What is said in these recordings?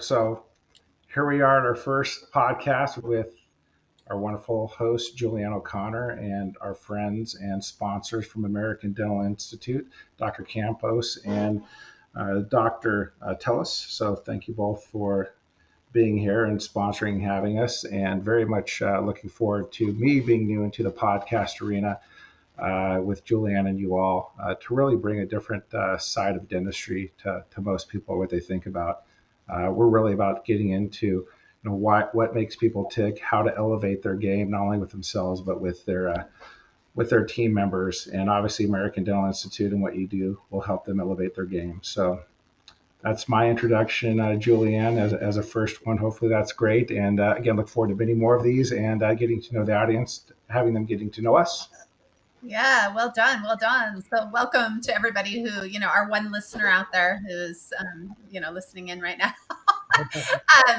So here we are at our first podcast with our wonderful host, Julianne O'Connor, and our friends and sponsors from American Dental Institute, Dr. Campos and Dr. Teles. So thank you both for being here and sponsoring, having us, and very much looking forward to me being new into the podcast arena with Julianne and you all to really bring a different side of dentistry to most people, what they think about. We're really about getting into what makes people tick, how to elevate their game, not only with themselves but with their team members, and obviously American Dental Institute and what you do will help them elevate their game. So that's my introduction, Julianne, as a first one. Hopefully that's great. And again, look forward to many more of these and getting to know the audience, having them getting to know us. Yeah, well done. Well done. So welcome to everybody who, our one listener out there who's, listening in right now.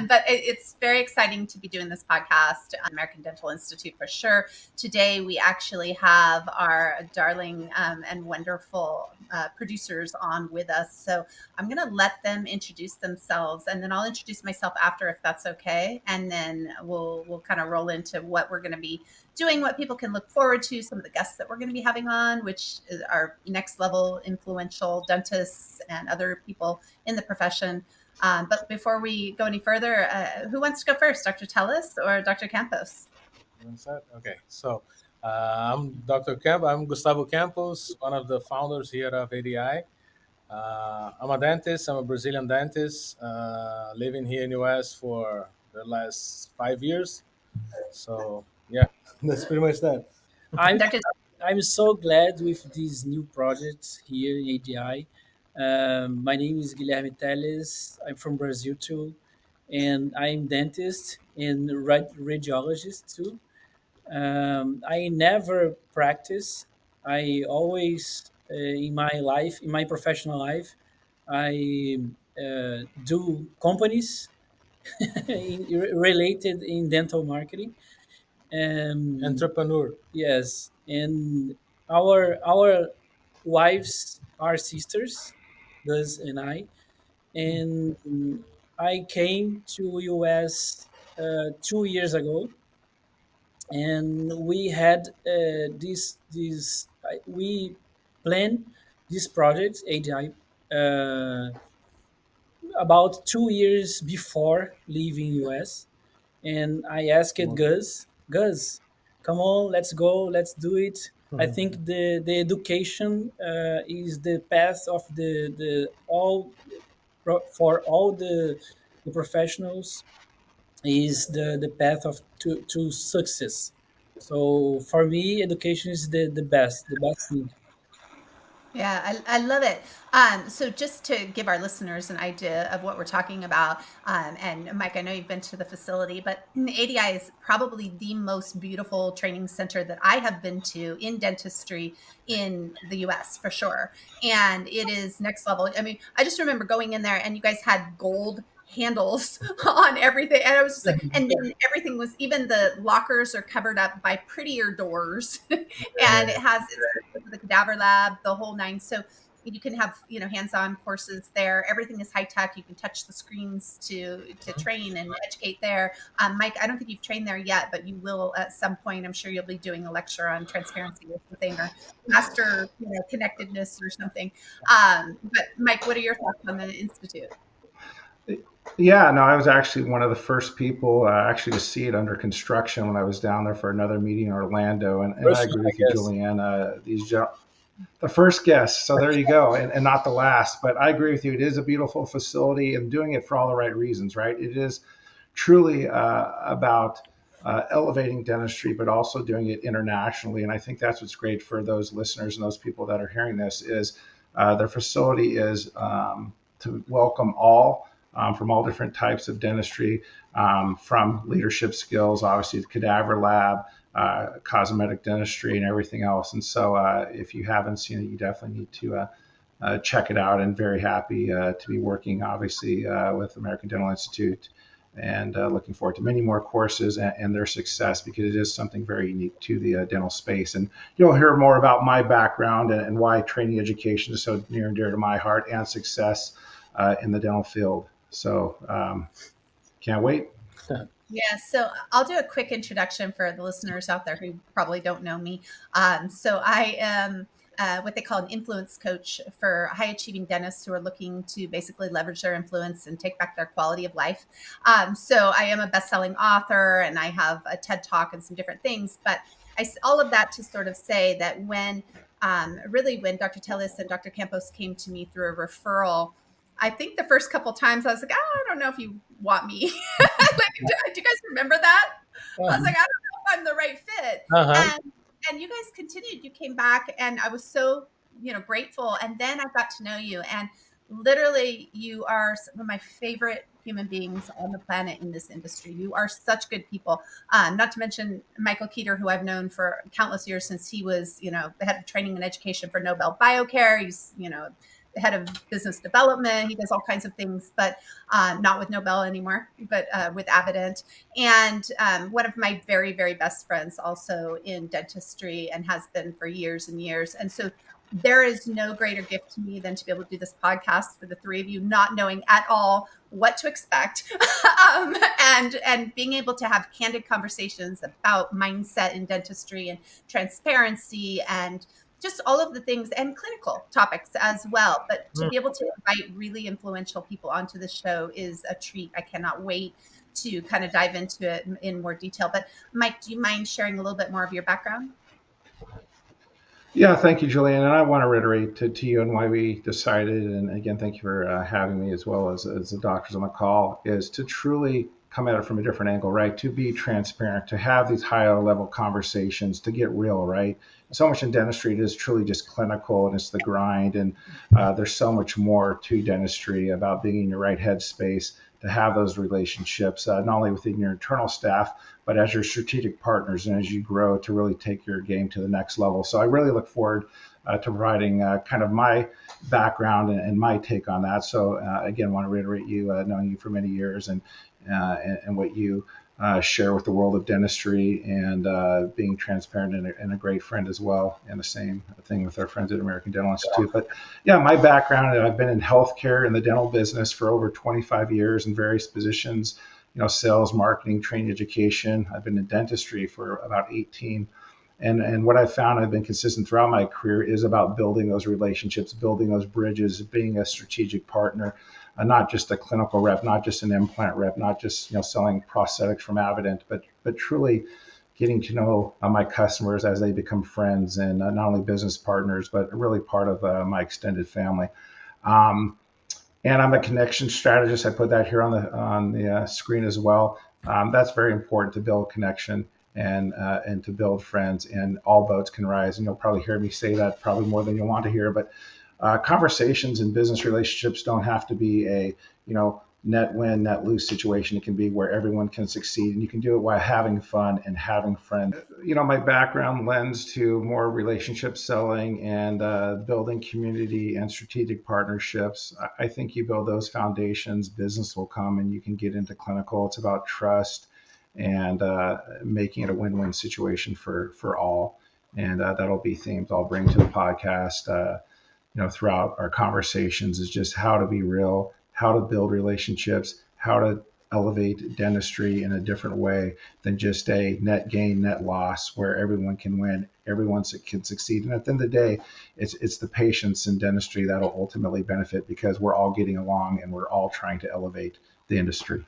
But it's very exciting to be doing this podcast, American Dental Institute for sure. Today, we actually have our darling and wonderful producers on with us. So I'm going to let them introduce themselves, and then I'll introduce myself after, if that's okay. And then we'll kind of roll into what we're going to be doing, what people can look forward to, some of the guests that we're going to be having on, which are next level influential dentists and other people in the profession. But before we go any further, who wants to go first, Dr. Teles or Dr. Campos? Okay, so I'm Dr. I'm Gustavo Campos, one of the founders here of ADI. I'm a dentist. I'm a Brazilian dentist, living here in US for the last 5 years. So yeah, that's pretty much that. I'm so glad with these new projects here in ADI. My name is Guilherme Teles. I'm from Brazil too, and I'm dentist and radiologist too. I never practice. I always, in my life, in my professional life, I do companies related in dental marketing. Entrepreneur. Yes, and our wives are sisters, Gus and I, and I came to US 2 years ago, and we had we planned this project ADI about 2 years before leaving US, and I asked Gus, come on, let's go, let's do it. I think the education is the path of the all for all the professionals is the path of to success. So for me, education is the best thing. Yeah, I love it. So just to give our listeners an idea of what we're talking about, and Mike, I know you've been to the facility, but ADI is probably the most beautiful training center that I have been to in dentistry in the US for sure. And it is next level. I mean, I just remember going in there and you guys had gold handles on everything, and I was just like, and then everything was, even the lockers are covered up by prettier doors and it has the cadaver lab, the whole nine. So you can have hands-on courses there. Everything is high tech. You can touch the screens to train and educate there. Mike, I don't think you've trained there yet, but you will at some point. I'm sure you'll be doing a lecture on transparency or something, or master connectedness or something. But Mike, what are your thoughts on the institute? Yeah, no, I was actually one of the first people actually to see it under construction when I was down there for another meeting in Orlando. And I agree with you, Julianne. The first guest. So there you go. And not the last. But I agree with you. It is a beautiful facility and doing it for all the right reasons, right? It is truly about elevating dentistry, but also doing it internationally. And I think that's what's great for those listeners and those people that are hearing this is their facility is to welcome all. From all different types of dentistry, from leadership skills, obviously the cadaver lab, cosmetic dentistry, and everything else. And so if you haven't seen it, you definitely need to check it out. And very happy to be working, obviously, with American Dental Institute and looking forward to many more courses and their success, because it is something very unique to the dental space. And you'll hear more about my background and why training education is so near and dear to my heart and success in the dental field. So can't wait. Yeah, so I'll do a quick introduction for the listeners out there who probably don't know me. So I am what they call an influence coach for high achieving dentists who are looking to basically leverage their influence and take back their quality of life. So I am a best-selling author, and I have a TED Talk and some different things. But all of that to sort of say that when Dr. Teles and Dr. Campos came to me through a referral, I think the first couple times I was like, oh, I don't know if you want me. Like, do you guys remember that? I was like, I don't know if I'm the right fit. Uh-huh. And you guys continued. You came back, and I was so grateful. And then I got to know you, and literally, you are some of my favorite human beings on the planet in this industry. You are such good people. Not to mention Michael Keeter, who I've known for countless years since he was, the head of training and education for Nobel Biocare. He's, the head of business development. He does all kinds of things, but not with Nobel anymore, but with Avident. And one of my very, very best friends also in dentistry, and has been for years and years. And so there is no greater gift to me than to be able to do this podcast for the three of you, not knowing at all what to expect, and being able to have candid conversations about mindset in dentistry and transparency and just all of the things, and clinical topics as well. But to be able to invite really influential people onto the show is a treat. I cannot wait to kind of dive into it in more detail. But Mike, do you mind sharing a little bit more of your background? Yeah, thank you, Julianne. And I want to reiterate to you and why we decided, and again, thank you for having me as well as the doctors on the call, is to truly come at it from a different angle, right? To be transparent, to have these higher level conversations, to get real, right? So much in dentistry it is truly just clinical and it's the grind. And there's so much more to dentistry about being in your right headspace to have those relationships, not only within your internal staff, but as your strategic partners and as you grow to really take your game to the next level. So I really look forward to providing kind of my background and my take on that. So again, want to reiterate you, knowing you for many years and what you share with the world of dentistry, and being transparent and a great friend as well, and the same thing with our friends at American Dental Institute. But yeah, my background, I've been in healthcare in the dental business for over 25 years in various positions, sales, marketing, training, education. I've been in dentistry for about 18. And what I've found, I've been consistent throughout my career, is about building those relationships, building those bridges, being a strategic partner, not just a clinical rep, not just an implant rep, not just selling prosthetics from Avident, but truly getting to know my customers as they become friends, and not only business partners, but really part of my extended family. And I'm a connection strategist. I put that here on the screen as well. That's very important, to build connection and to build friends, and all boats can rise. And you'll probably hear me say that probably more than you'll want to hear, but conversations and business relationships don't have to be a net win, net lose situation. It can be where everyone can succeed, and you can do it while having fun and having friends. My background lends to more relationship selling and building community and strategic partnerships. I think you build those foundations, business will come, and you can get into clinical. It's about trust and making it a win-win situation for all. And that'll be themes I'll bring to the podcast. Throughout our conversations, is just how to be real, how to build relationships, how to elevate dentistry in a different way than just a net gain, net loss, where everyone can win, everyone can succeed. And at the end of the day, it's the patients in dentistry that'll ultimately benefit, because we're all getting along and we're all trying to elevate the industry.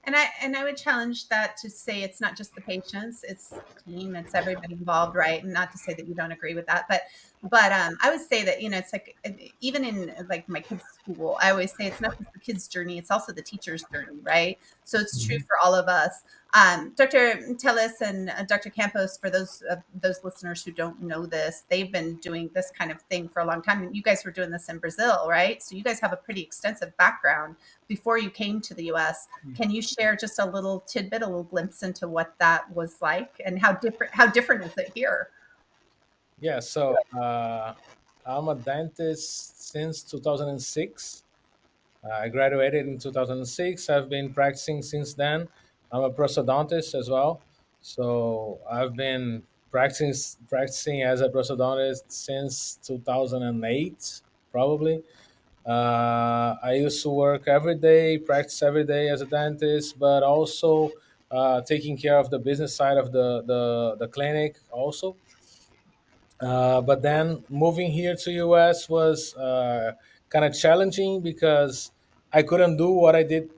And I would challenge that to say it's not just the patients, it's the team, it's everybody involved, right? And not to say that you don't agree with that, but I would say that it's like, even in like my kids' school, I always say it's not just the kids' journey, it's also the teacher's journey, right? So it's true for all of us. Dr. Teles and Dr. Campos, for those listeners who don't know this, they've been doing this kind of thing for a long time. You guys were doing this in Brazil, right? So you guys have a pretty extensive background before you came to the U.S. Can you share just a little tidbit, a little glimpse into what that was like, and how different is it here? Yeah, so I'm a dentist since 2006. I graduated in 2006. I've been practicing since then. I'm a prosthodontist as well. So I've been practicing as a prosthodontist since 2008, probably. I used to work every day, practice every day as a dentist, but also taking care of the business side of the clinic also. But then moving here to US was kind of challenging because I couldn't do what I did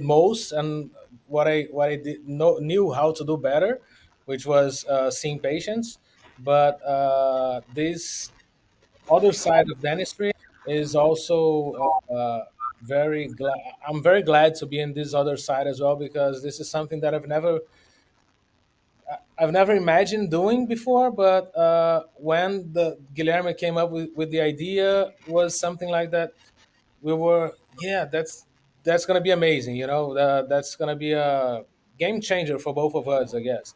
most and what I did knew how to do better, which was seeing patients. But this other side of dentistry is also very glad. I'm very glad to be in this other side as well because this is something that I've never imagined doing before. But when the Guilherme came up with the idea, was something like that. We were, yeah, that's gonna be amazing. That's gonna be a game changer for both of us, I guess.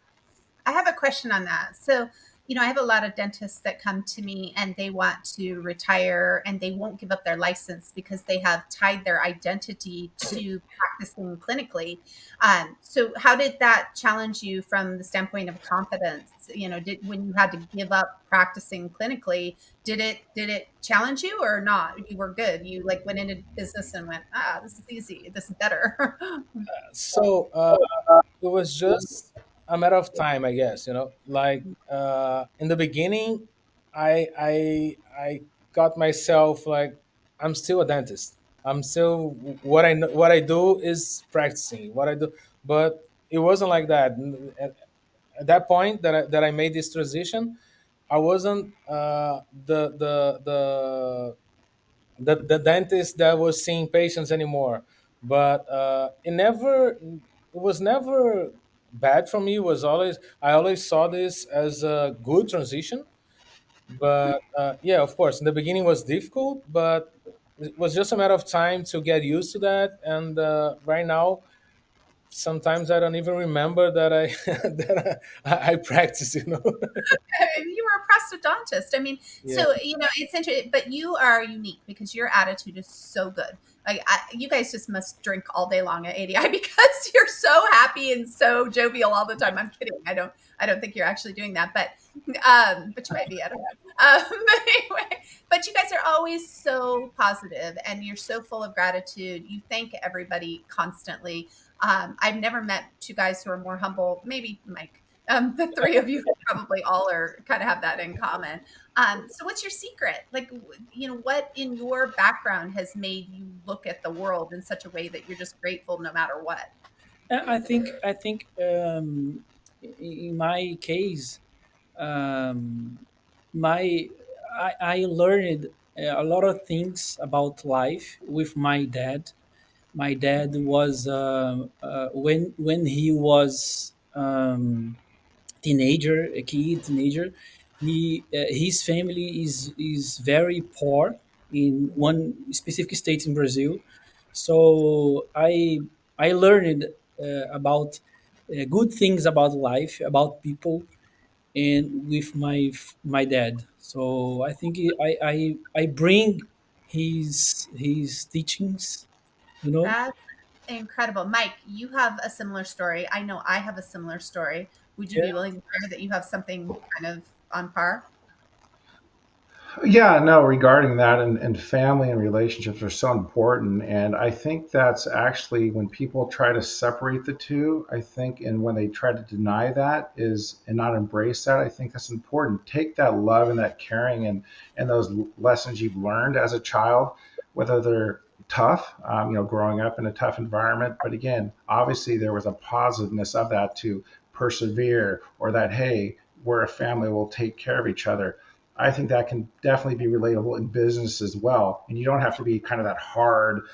I have a question on that. So, I have a lot of dentists that come to me and they want to retire and they won't give up their license because they have tied their identity to practicing clinically. So, how did that challenge you from the standpoint of confidence? Did when you had to give up practicing clinically, did it challenge you or not? You were good. You like went into business and went, this is easy. This is better. So it was just a matter of time, I guess. Like in the beginning, I got myself like I'm still a dentist. I'm still what I do is practicing what I do, but it wasn't like that. At that point that I made this transition, I wasn't the dentist that was seeing patients anymore. But it was never bad for me. It was always I always saw this as a good transition. But yeah, of course, in the beginning was difficult, but it was just a matter of time to get used to that. And right now, sometimes I don't even remember that I I practice. You were a prosthodontist. I mean, Yeah. so it's interesting, but you are unique because your attitude is so good. Like you guys just must drink all day long at ADI because you're so happy and so jovial all the time. I'm kidding. I don't think you're actually doing that, but you might be. I don't know. But anyway, but you guys are always so positive and you're so full of gratitude. You thank everybody constantly. I've never met two guys who are more humble. Maybe Mike. The three of you probably all are kind of have that in common. So what's your secret? Like, what in your background has made you look at the world in such a way that you're just grateful no matter what? I think in my case, um, my I learned a lot of things about life with my dad. My dad was when he was teenager. His family is very poor in one specific state in Brazil. So I learned about good things about life, about people, and with my dad. So I think I bring his teachings. You know. That's incredible. Mike, you have a similar story. I know I have a similar story. Would you Yeah. be willing to share that you have something kind of on par? Yeah, no, regarding that, and family and relationships are so important. And I think that's actually when people try to separate the two, I think, and when they try to deny that is and not embrace that, I think that's important. Take that love and that caring and those lessons you've learned as a child, whether they're tough, growing up in a tough environment. But again, obviously there was a positiveness of that to persevere, or that, hey, we're a family, we'll take care of each other. I think that can definitely be relatable in business as well. And you don't have to be kind of that hard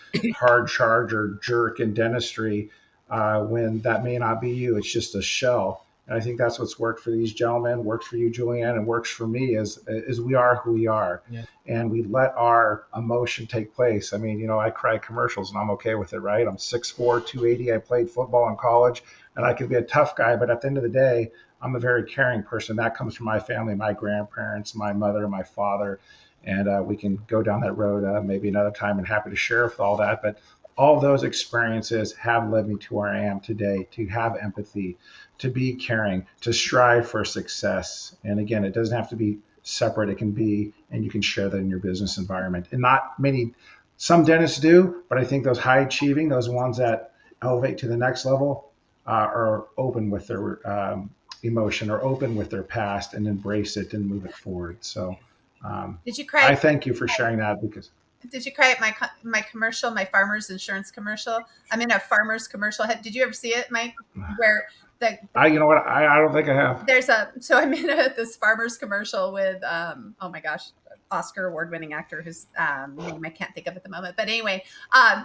charge or jerk in dentistry when that may not be you. It's just a shell. And I think that's what's worked for these gentlemen, works for you, Julianne, and works for me is we are who we are. Yeah. And we let our emotion take place. I mean, I cry commercials and I'm okay with it, right? I'm 6'4", 280. I played football in college and I could be a tough guy, but at the end of the day, I'm a very caring person. That comes from my family, my grandparents, my mother, my father, and we can go down that road maybe another time. And happy to share with all that. But all those experiences have led me to where I am today. To have empathy, to be caring, to strive for success. And again, it doesn't have to be separate it can be, and you can share that in your business environment. And not many, some dentists do, but I think those high achieving, those ones that elevate to the next level, are open with their emotion, or open with their past, and embrace it and move it forward. So Did you I cry? thank you for sharing that, because Did you cry at my commercial, my farmers insurance commercial? I'm in a farmers commercial. Did you ever see it, Mike? Where the you know what, I don't think I have. there's a so I'm in this farmers commercial with oh my gosh, Oscar award winning actor whose name I can't think of at the moment, but anyway,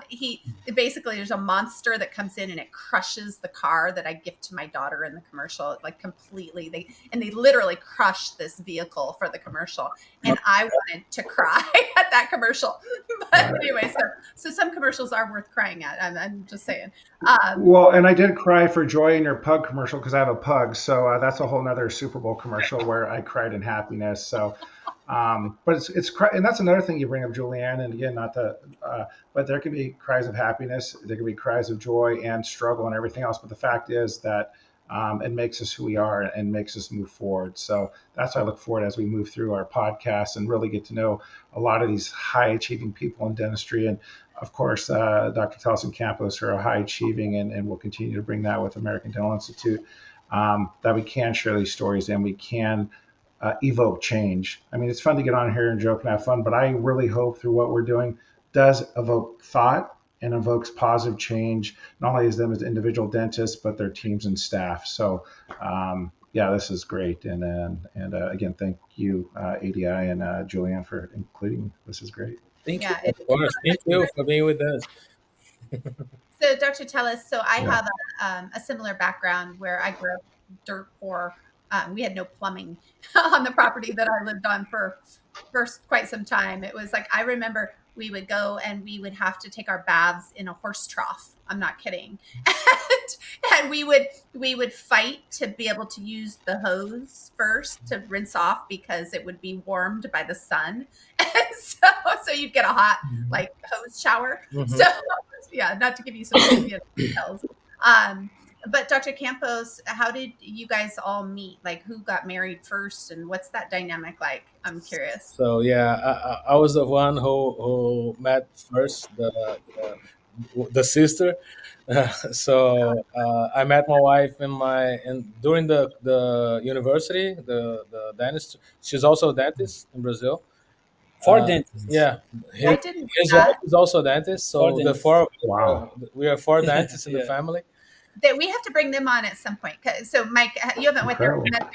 he basically, there's a monster that comes in and it crushes the car that I gift to my daughter in the commercial, like completely. They literally crush this vehicle for the commercial, and I wanted to cry at that commercial. But anyway, so some commercials are worth crying at. I'm just saying. Well, and I did cry for joy in your pug commercial, because I have a pug. So that's a whole nother Super Bowl commercial where I cried in happiness. So, but and that's another thing you bring up, Julianne. And again, not to, but there can be cries of happiness, there can be cries of joy and struggle and everything else. But the fact is that it makes us who we are and makes us move forward. So that's why I look forward as we move through our podcast and really get to know a lot of these high achieving people in dentistry. And of course, Dr. Teles and Campos are high achieving, and we'll continue to bring that with American Dental Institute, that we can share these stories and we can evoke change. I mean, it's fun to get on here and joke and have fun, but I really hope through what we're doing does evoke thought and evokes positive change, not only as them as individual dentists, but their teams and staff. So, yeah, this is great. And again, thank you, ADI and Julianne, for including. This is great. Thank you. Yeah, Of course. Thank you for being with us. so Dr. Tellis, so I Yeah. have a similar background where I grew up dirt poor. We had no plumbing on the property that I lived on for quite some time. It was like, I remember we would go and we would have to take our baths in a horse trough. I'm not kidding. And we would fight to be able to use the hose first to rinse off, because it would be warmed by the sun. And so you'd get a hot like hose shower. Mhm. So yeah, not to give you some details. But Dr. Campos, how did you guys all meet? Like, who got married first, and what's that dynamic like? I'm curious. So yeah, I was the one who met first the sister. So I met my wife during the university, the dentist. She's also a dentist in Brazil. For Uh, dentists. yeah, I didn't know his wife that. is also a dentist. So For the dentists. four Wow. we are four dentists in the Yeah. family. That we have to bring them on at some point. So, Mike, you haven't met their We can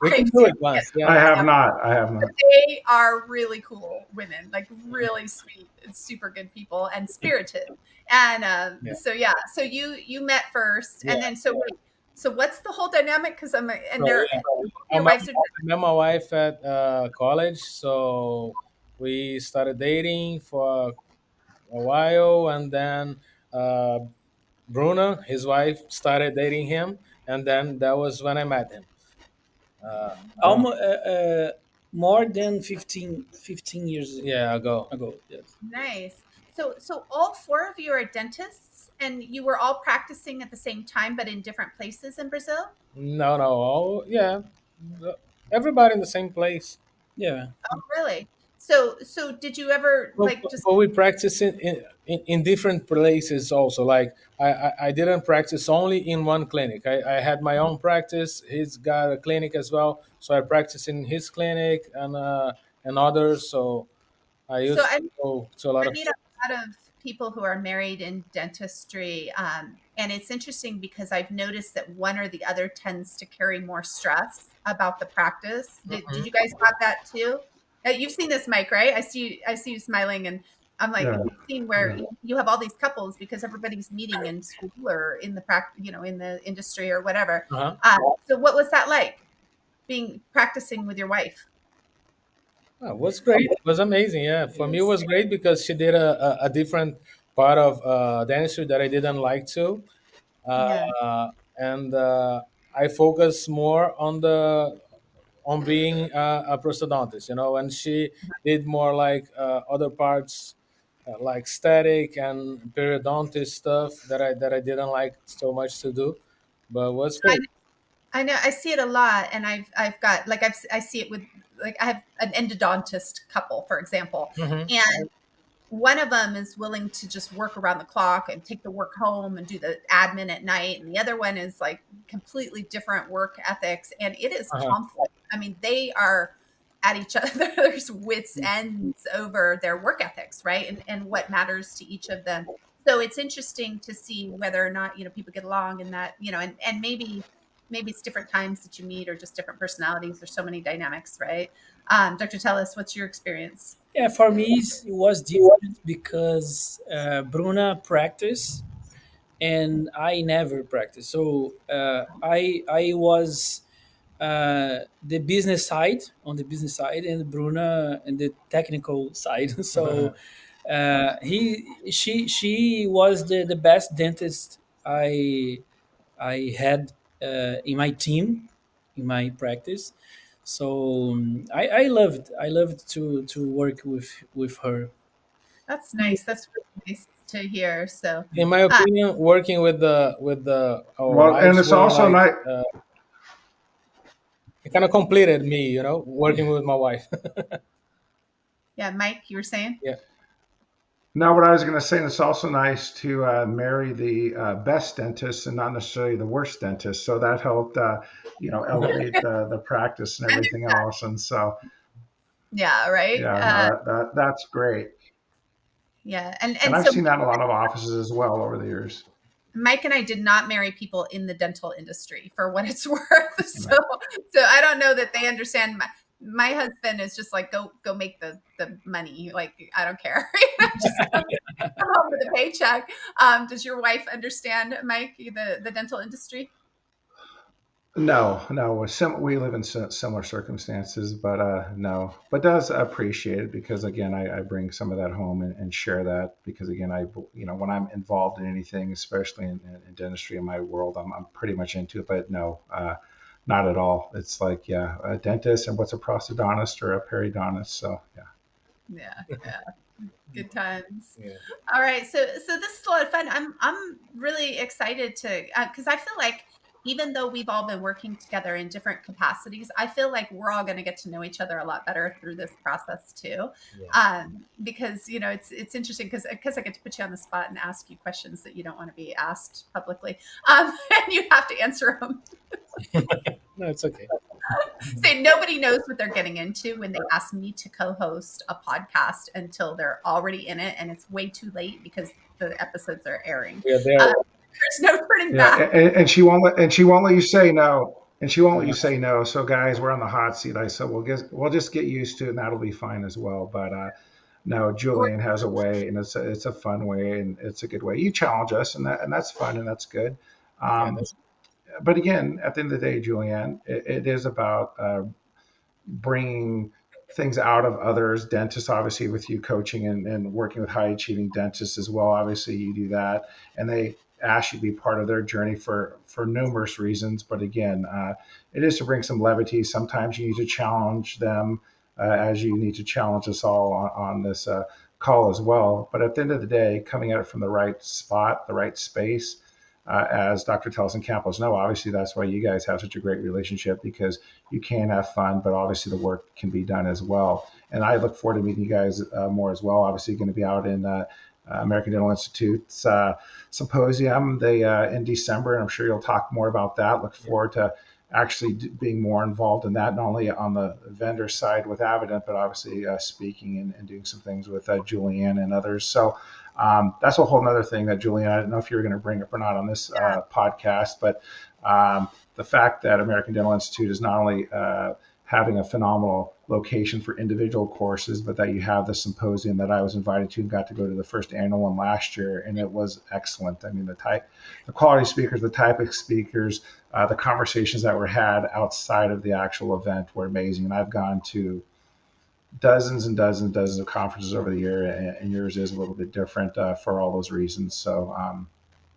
wives do yet. it once. I Yeah. have not. I have not. They are really cool women, like really sweet and super good people and spirited. And Yeah. so you met first, Yeah. and then so what's the whole dynamic? Because I'm and So, they're yeah. I your met, wives are I met my wife at college, so we started dating for a while, and then uh, Bruno, his wife, started dating him, and then that was when I met him. I don't, Almost more than 15 years yeah, ago. ago. Yes. nice. So all four of you are dentists, and you were all practicing at the same time, but in different places in Brazil. No, no, yeah, everybody in the same place. Yeah. Oh, really? So did you ever But, like just but we practice in different places also. Like I didn't practice only in one clinic. I had my own practice. He's got a clinic as well, so I practice in his clinic and others. So I so used I to go to a lot I of. meet a lot of people who are married in dentistry, and it's interesting because I've noticed that one or the other tends to carry more stress about the practice. Did you guys have that too? You've seen this, Mike, right? I see you smiling, and I'm like, Yeah. you've seen where Yeah. you have all these couples because everybody's meeting in school or in the in the industry or whatever. Uh-huh. So what was that like, being practicing with your wife? Oh, it was great. It was amazing. Yeah, for me it was great because she did a different part of dentistry that I didn't like to. Yeah. And I focus more on being a prosthodontist, and she did more like other parts, like static and periodontist stuff that I didn't like so much to do, but was great. I know I see it a lot, and I've got like I see it with like I have an endodontist couple, for example, Hmm. and one of them is willing to just work around the clock and take the work home and do the admin at night, and the other one is like completely different work ethics, and it is Uh-huh. conflict. I mean, they are at each other's wits ends over their work ethics, right? And what matters to each of them. So it's interesting to see whether or not, people get along, and that, and maybe it's different times that you meet, or just different personalities. There's so many dynamics, right? Dr. Tellis, what's your experience? Yeah, for me it was different because Bruna practiced and I never practiced. So I was the business side on the business side, and Bruna and the technical side. So she was the best dentist I had in my team, in my practice. So I loved to work with her. That's nice. That's really nice to hear. So, In my uh, opinion, working with our Well, and wives it's were also like not. it kind of completed me, working with my wife. yeah, Mike, you were saying? Yeah. Now, what I was going to say, and it's also nice to marry the best dentist and not necessarily the worst dentist. So that helped, elevate the practice and everything else. And so, Yeah, right. yeah, no, that's great. Yeah, and And and I've so seen that in a lot of offices as well over the years. Mike and I did not marry people in the dental industry, for what it's worth. So I don't know that they understand. My husband is just like, go make the money. Like, I don't care. Just come home with a paycheck. Does your wife understand, Mike, the dental industry? No, no, we live in similar circumstances, but no, but does appreciate it because again, I bring some of that home and share that because again, when I'm involved in anything, especially in dentistry in my world, I'm pretty much into it. But no, not at all. It's like, yeah, a dentist and what's a prosthodontist or a periodontist. So yeah. Yeah, yeah. Good times. Yeah. All right, so this is a lot of fun. I'm really excited to, because I feel like even though we've all been working together in different capacities, I feel like we're all going to get to know each other a lot better through this process too. Yeah. Because it's interesting because I get to put you on the spot and ask you questions that you don't want to be asked publicly, and you have to answer them. No, it's okay. Say nobody knows what they're getting into when they ask me to co-host a podcast until they're already in it, and it's way too late because the episodes are airing. We are there. There's no turning Yeah, back. and she won't let you say no. And she won't let you Uh, say no. So guys, we're on the hot seat. I said we'll just get used to it, and that'll be fine as well. But no, Julian has a way, and it's a fun way, and it's a good way. You challenge us, and that's fun, and that's good. yeah, Um, that's but again, at the end of the day, Julianne, it is about bringing things out of others. Dentists, obviously, with you coaching and working with high achieving dentists as well. Obviously, you do that, and they ask you to be part of their journey for numerous reasons. But again, it is to bring some levity. Sometimes you need to challenge them, as you need to challenge us all on this call as well. But at the end of the day, coming at it from the right spot, the right space. As Dr. Teles and Campos know, obviously that's why you guys have such a great relationship because you can have fun, but obviously the work can be done as well. And I look forward to meeting you guys more as well. Obviously, going to be out in American Dental Institute's symposium in December, and I'm sure you'll talk more about that. Look forward to actually being more involved in that, not only on the vendor side with Avident, but obviously speaking and doing some things with Julianne and others. So that's a whole other thing that Julianne, I don't know if you were going to bring up or not on this podcast, but the fact that American Dental Institute is not only having a phenomenal location for individual courses, but that you have the symposium that I was invited to and got to go to the first annual one last year, and it was excellent. I mean, the quality speakers, the type of speakers, the conversations that were had outside of the actual event were amazing. And I've gone to dozens and dozens and dozens of conferences over the year, and yours is a little bit different for all those reasons. So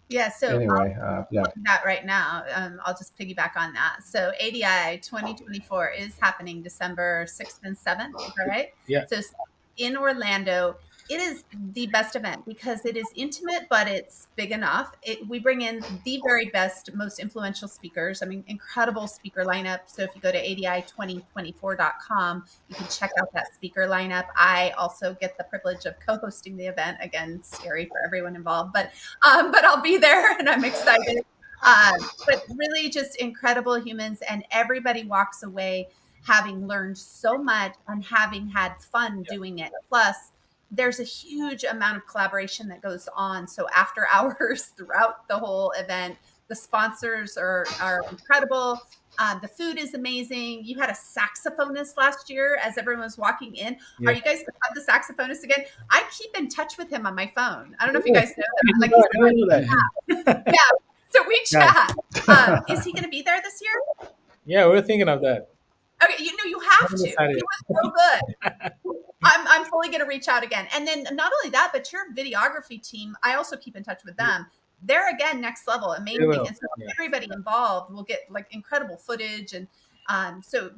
Yeah, so anyway, yeah. that right now. I'll just piggyback on that. So ADI 2024 is happening December 6th and 7th, right? yeah. So in Orlando, it is the best event because it is intimate, but it's big enough. We bring in the very best, most influential speakers. I mean, incredible speaker lineup. So if you go to ADI2024.com, you can check out that speaker lineup. I also get the privilege of co-hosting the event. Again, scary for everyone involved, but I'll be there and I'm excited. But really just incredible humans, and everybody walks away having learned so much and having had fun doing it. Plus, there's a huge amount of collaboration that goes on. So after hours throughout the whole event, the sponsors are incredible. The food is amazing. You had a saxophonist last year as everyone was walking in. Yeah. Are you guys going to have the saxophonist again? I keep in touch with him on my phone. I don't know if you guys know that. Yeah. So we chat. Is he going to be there this year? Yeah, we're thinking of that. Okay, you have to. He was so good. I'm fully going to reach out again. And then not only that, but your videography team, I also keep in touch with them. They're again next level, amazing. And so everybody involved will get like incredible footage, and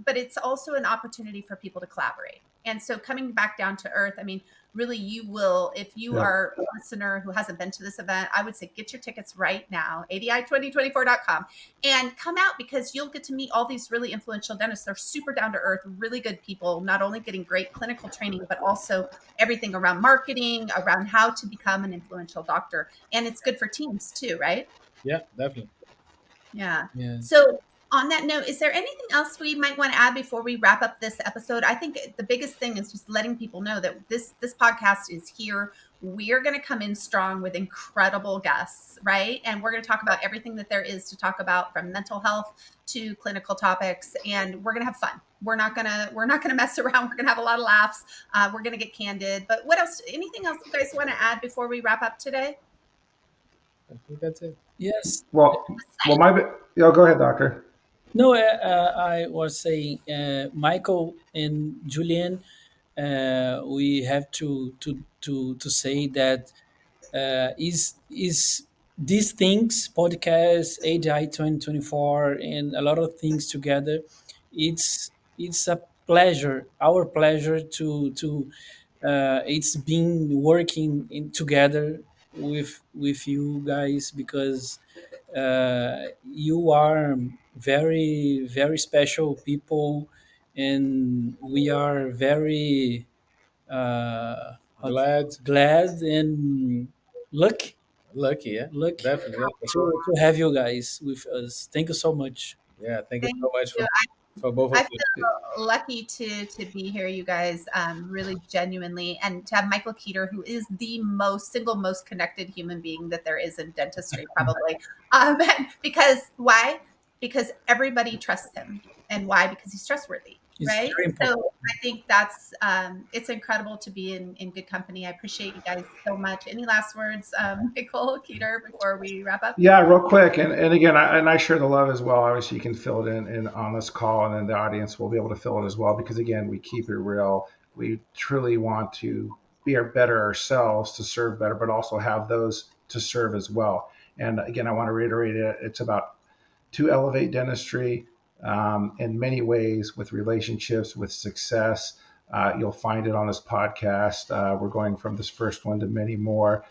but it's also an opportunity for people to collaborate. And so coming back down to earth, I mean, really, you will, if you are a listener who hasn't been to this event, I would say get your tickets right now, ADI2024.com, and come out, because you'll get to meet all these really influential dentists. They're super down to earth, really good people, not only getting great clinical training, but also everything around marketing, around how to become an influential doctor. And it's good for teams too, right? Yeah, definitely. Yeah. So on that note, is there anything else we might want to add before we wrap up this episode? I think the biggest thing is just letting people know that this podcast is here. We're going to come in strong with incredible guests, right? And we're going to talk about everything that there is to talk about, from mental health to clinical topics, and we're going to have fun. We're not going to mess around. We're going to have a lot of laughs. We're going to get candid. But what else? Anything else you guys want to add before we wrap up today? I think that's it. Yes. Well, go ahead, doctor. No, I was saying, Michael and Julian, we have to say that is these things, podcast, AGI 2024, and a lot of things together. It's a pleasure, our pleasure to it's been working together with you guys, because you are very, very special people, and we are very glad and lucky, Definitely. to have you guys with us. Thank you so much. Yeah, thank you so much for both of I you. feel lucky to be here, you guys, really genuinely, and to have Michael Keeter, who is the single most connected human being that there is in dentistry, probably. Because why? Because everybody trusts him. And why? Because he's trustworthy, right? So I think that's it's incredible to be in good company. I appreciate you guys so much. Any last words, Michael Keeter, before we wrap up? Yeah, real quick. And again, I share the love as well. Obviously, you can fill it in on this call, and then the audience will be able to fill it as well, because again, we keep it real. We truly want to be better ourselves to serve better, but also have those to serve as well. And again, I want to reiterate it. It's about to elevate dentistry in many ways, with relationships, with success. You'll find it on this podcast. We're going from this first one to many more.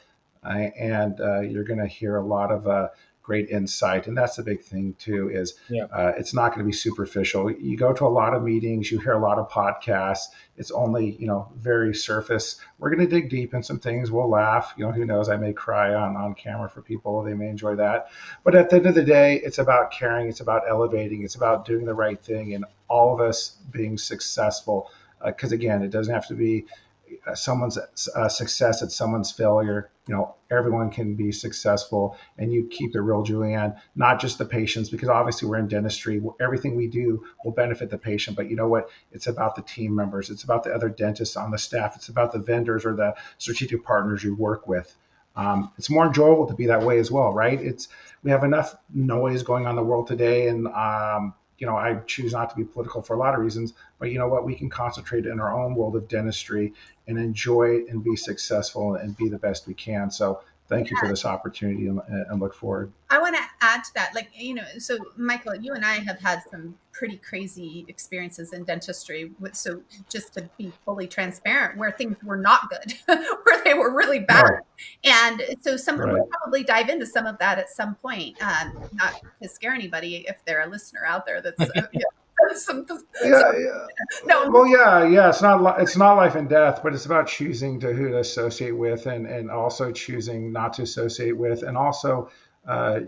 And you're going to hear a lot of great insight. And that's the big thing too, is it's not going to be superficial. You go to a lot of meetings, you hear a lot of podcasts. It's only, very surface. We're going to dig deep in some things. We'll laugh. Who knows? I may cry on camera for people. They may enjoy that. But at the end of the day, it's about caring. It's about elevating. It's about doing the right thing, and all of us being successful. Because again, it doesn't have to be someone's success at someone's failure. Everyone can be successful, and you keep it real, Julianne, not just the patients, because obviously we're in dentistry. Everything we do will benefit the patient, but you know what? It's about the team members. It's about the other dentists on the staff. It's about the vendors or the strategic partners you work with. It's more enjoyable to be that way as well, right? We have enough noise going on in the world today, and I choose not to be political for a lot of reasons, but you know what? We can concentrate in our own world of dentistry and enjoy it and be successful and be the best we can. So thank you for this opportunity and look forward. I want to add to that, like, so Michael, you and I have had some pretty crazy experiences in dentistry. So just to be fully transparent, where things were not good, where they were really bad. Right. And so Right. we'll probably dive into some of that at some point. Not to scare anybody if they're a listener out there that's No. Well, yeah. It's not life and death, but it's about choosing who to associate with, and also choosing not to associate with, and also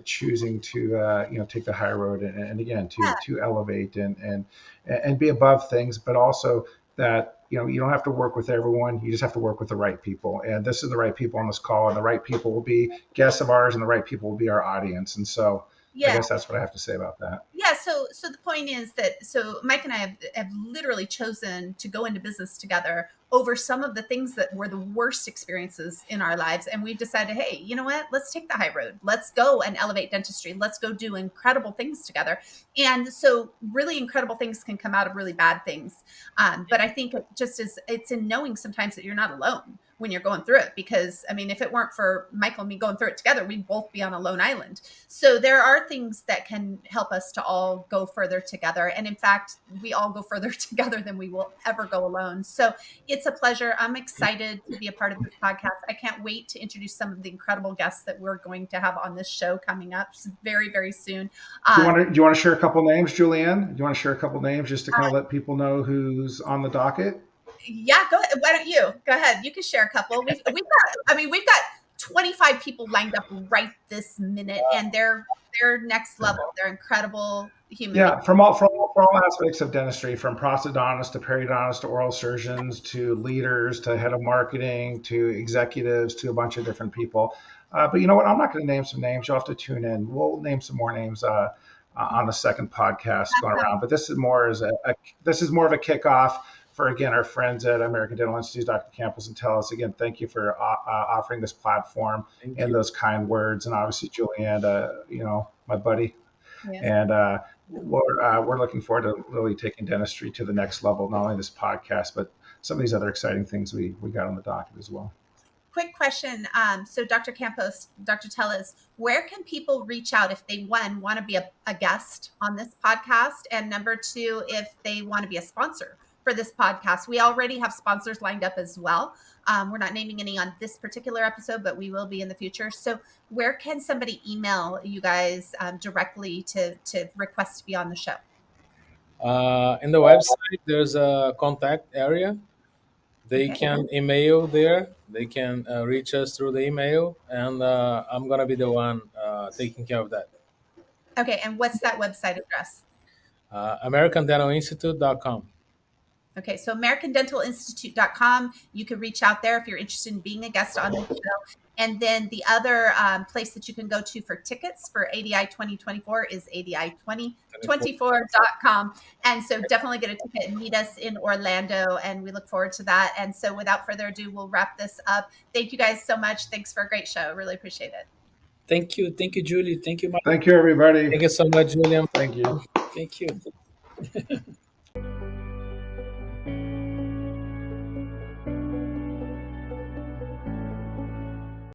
choosing to take the high road, and again to elevate and be above things, but also that you don't have to work with everyone. You just have to work with the right people, and this is the right people on this call, and the right people will be guests of ours, and the right people will be our audience, and so. I guess that's what I have to say about that. Yeah. So the point is that Mike and I have literally chosen to go into business together over some of the things that were the worst experiences in our lives. And we've decided, hey, you know what? Let's take the high road. Let's go and elevate dentistry. Let's go do incredible things together. And so really incredible things can come out of really bad things. But I think it's in knowing sometimes that you're not alone when you're going through it, because I mean, if it weren't for Michael and me going through it together, we'd both be on a lone island. So there are things that can help us to all go further together. And in fact, we all go further together than we will ever go alone. So it's a pleasure. I'm excited to be a part of this podcast. I can't wait to introduce some of the incredible guests that we're going to have on this show coming up very, very soon. Do you want to share a couple names, Julianne? Do you want to share a couple names just to kind of let people know who's on the docket? Yeah, go ahead. Why don't you go ahead? You can share a couple. We've got 25 people lined up right this minute, and they're next level. They're incredible human beings. From all aspects of dentistry, from prosthodontists to periodontists to oral surgeons to leaders to head of marketing to executives to a bunch of different people. But you know what? I'm not going to name some names. You'll have to tune in. We'll name some more names on the second podcast going around. But this is more of a kickoff for, again, our friends at American Dental Institute, Dr. Campos and Teles. Again, thank you for offering this platform and those kind words. And obviously, Julianne, my buddy. Yeah. And we're looking forward to really taking dentistry to the next level, not only this podcast, but some of these other exciting things we got on the docket as well. Quick question. So Dr. Campos, Dr. Teles, where can people reach out if they, one, want to be a guest on this podcast, and number two, if they want to be a sponsor for this podcast? We already have sponsors lined up as well. We're not naming any on this particular episode, but we will be in the future. So where can somebody email you guys directly to request to be on the show? In the website, there's a contact area. They can email there. They can reach us through the email, and I'm going to be the one taking care of that. Okay, and what's that website address? AmericanDentalInstitute.com. Okay, so AmericanDentalInstitute.com. You can reach out there if you're interested in being a guest on the show. And then the other place that you can go to for tickets for ADI 2024 is ADI2024.com. And so definitely get a ticket and meet us in Orlando. And we look forward to that. And so without further ado, we'll wrap this up. Thank you guys so much. Thanks for a great show. Really appreciate it. Thank you. Thank you, Julie. Thank you, Mike. Thank you, everybody. Thank you so much, Julian. Thank you. Thank you.